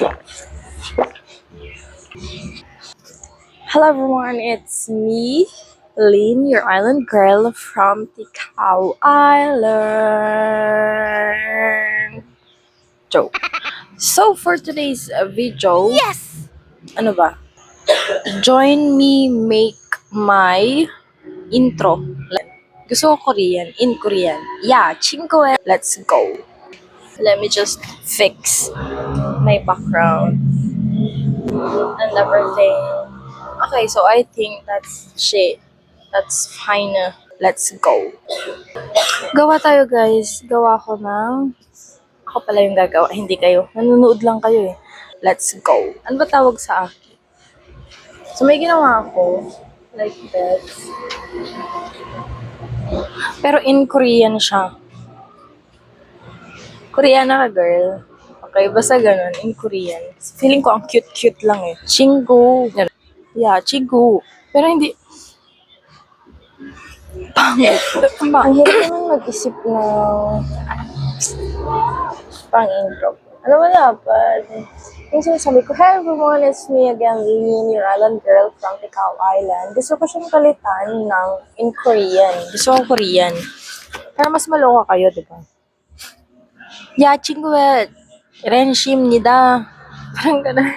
Hello everyone, it's me, Lynn, your island girl from Tikau Island. Joke. So for today's video, yes! Ano ba? Join me make my intro. Gusto ko Korean, in Korean. Yeah, 친구의 let's go. Let me just fix my background and everything. Okay, so I think that's shit. That's fine. Let's go. Gawa tayo guys. Gawa ko ng... Ako pala yung gagawa, hindi kayo. Nanonood lang kayo eh. Let's go. Ano ba tawag sa akin? So may ginawa ako. Like that. Pero in Korean siya. Koreana ka girl. Okay, basta ganun. In Korean. Feeling ko ang cute-cute lang eh. Chingu. Yeah, chingu. Pero hindi... Pangit. Ang hirap naman mag-isip ng pang-intro. Ano ba dapat? Yung sinasabi ko, hey everyone, it's me again, Lynn, your island girl from Tikau Island. Gusto ko siyang palitan ng in Korean. Gusto ko Korean. Pero mas maloka kayo, di ba? Ya, 친구야, 렌심니다. Parang gano'n.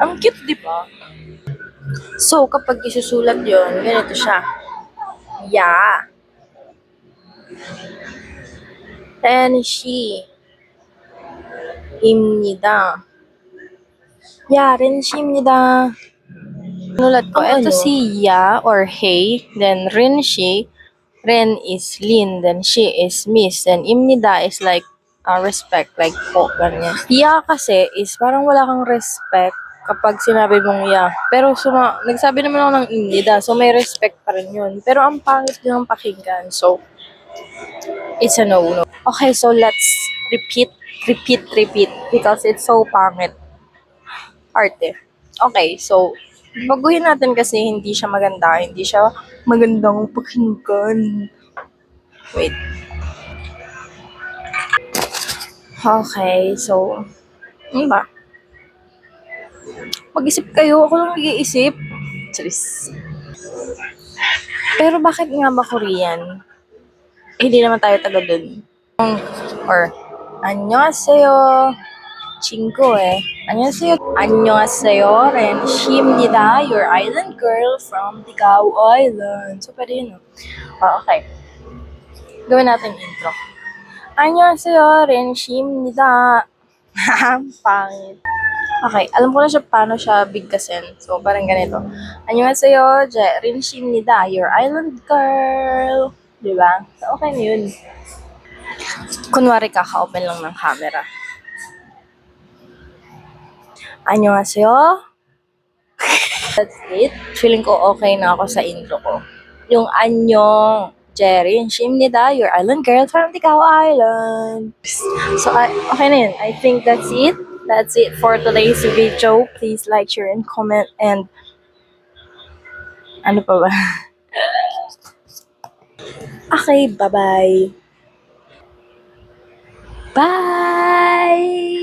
Ang cute, di ba? So, kapag isusulat yon, ganito siya. Ya. 렌시. 입니다. Ya, 렌시입니다. Nulat ko, ito si Ya or Hey, then Rinshi. Ren is Lin, then she is Miss, then imnida is like respect, like po, ganyan. Ya kasi is parang wala kang respect kapag sinabi mong ya. Pero nagsabi naman ako ng imnida, so may respect pa rin yun. Pero ang pangit din ang pakinggan, so it's a no-no. Okay, so let's repeat, because it's so pangit. Arte. Okay, so baguhin natin kasi hindi siya maganda, hindi siya magandang pakinggan. Wait. Okay, so ano ba? Mag-isip kayo, ako lang nag-iisip. Charis. Pero bakit nga ba Korean? Hindi naman tayo taga dun. Or, 안녕하세요. 친구 eh. 안녕하세요, 렌시입니다. Your island girl from Tikau Island. So, pwede yun. Okay. Gawin natin intro. 안녕하세요, 렌시입니다. Pangit. Okay, alam ko na siya paano siya bigkasin. So, parang ganito. 안녕하세요, 렌시입니다. Your island girl. Diba? So, okay na yun. Kunwari kaka-open lang ng camera. 안녕하세요. That's it. Feeling ko okay na ako sa intro ko. Yung anyong Jerry, Shimnida, your island girl from Tikau Island. So, okay na yun. I think that's it. That's it for today's video. Please like, share, and comment. And, ano pa ba? Okay, bye-bye. Bye!